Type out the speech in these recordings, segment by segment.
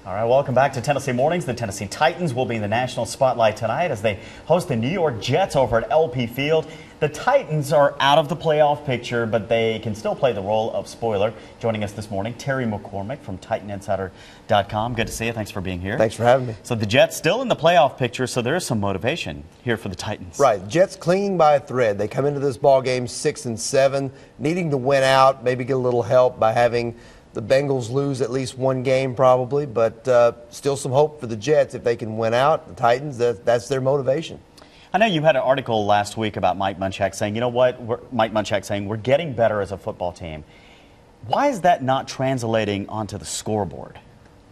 All right, welcome back to Tennessee Mornings. The Tennessee Titans will be in the national spotlight tonight as they host the New York Jets over at LP Field. The Titans are out of the playoff picture, but they can still play the role of spoiler. Joining us this morning, Terry McCormick from titoninsider.com. Good to see you. Thanks for being here. Thanks for having me. So the Jets still in the playoff picture, so there is some motivation here for the Titans. Right. Jets clinging by a thread. They come into this ball game 6-7, needing to win out, maybe get a little help by having the Bengals lose at least one game probably, but still some hope for the Jets if they can win out. The Titans, that's their motivation. I know you had an article last week about Mike Munchak saying, you know what, Mike Munchak saying, we're getting better as a football team. Why is that not translating onto the scoreboard?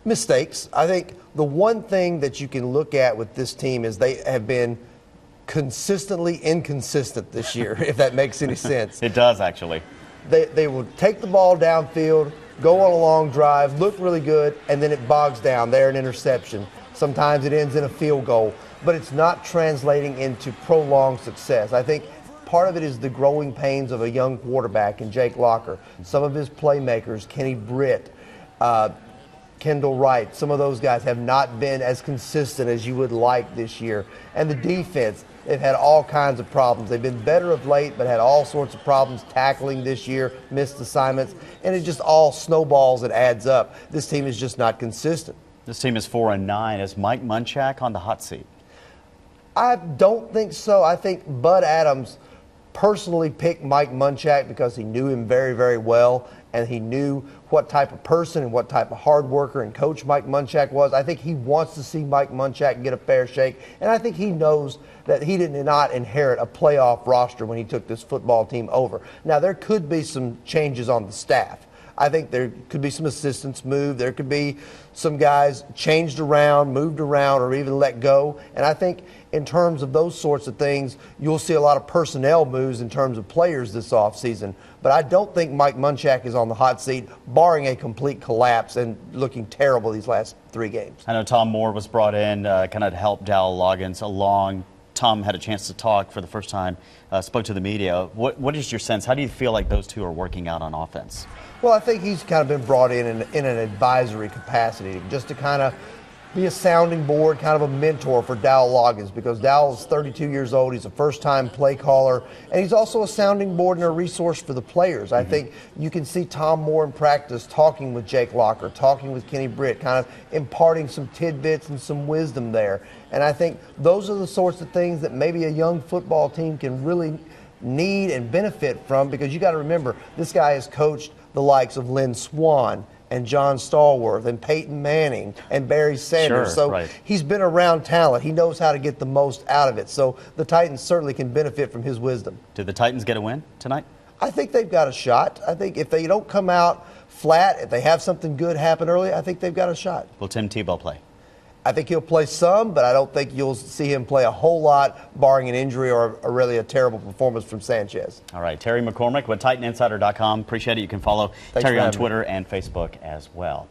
Mistakes. I think the one thing that you can look at with this team is they have been consistently inconsistent this year, if that makes any sense. It does, actually. They will take the ball downfield, go on a long drive, look really good, and then it bogs down. They're an interception. Sometimes it ends in a field goal, but it's not translating into prolonged success. I think part of it is the growing pains of a young quarterback in Jake Locker. Some of his playmakers, Kenny Britt, Kendall Wright, some of those guys have not been as consistent as you would like this year. And the defense, they've had all kinds of problems. They've been better of late, but had all sorts of problems tackling this year, missed assignments, and it just all snowballs and adds up. This team is just not consistent. This team is 4-9. Is Mike Munchak on the hot seat? I don't think so. I think Bud Adams personally picked Mike Munchak because he knew him very, very well, and he knew what type of person and what type of hard worker and coach Mike Munchak was. I think he wants to see Mike Munchak get a fair shake, and I think he knows that he did not inherit a playoff roster when he took this football team over. Now, there could be some changes on the staff. I think there could be some assistants moved. There could be some guys changed around, moved around, or even let go. And I think in terms of those sorts of things, you'll see a lot of personnel moves in terms of players this offseason. But I don't think Mike Munchak is on the hot seat, barring a complete collapse and looking terrible these last 3 games. I know Tom Moore was brought in kind of to help Dowell Loggins along. Tom had a chance to talk for the first time, spoke to the media. What is your sense? How do you feel like those two are working out on offense? Well, I think he's kind of been brought in an advisory capacity, just to kind of be a sounding board, kind of a mentor for Dowell Loggins, because Dowell is 32 years old. He's a first-time play caller, and he's also a sounding board and a resource for the players. I think you can see Tom Moore in practice talking with Jake Locker, talking with Kenny Britt, kind of imparting some tidbits and some wisdom there. And I think those are the sorts of things that maybe a young football team can really need and benefit from, because you got to remember, this guy has coached the likes of Lynn Swann and John Stallworth and Peyton Manning and Barry Sanders. Sure, He's been around talent. He knows how to get the most out of it. So the Titans certainly can benefit from his wisdom. Did the Titans get a win tonight? I think they've got a shot. I think if they don't come out flat, if they have something good happen early, I think they've got a shot. Will Tim Tebow play? I think he'll play some, but I don't think you'll see him play a whole lot, barring an injury or really a terrible performance from Sanchez. All right, Terry McCormick with titoninsider.com. Appreciate it. You can follow Terry on Twitter and Facebook as well.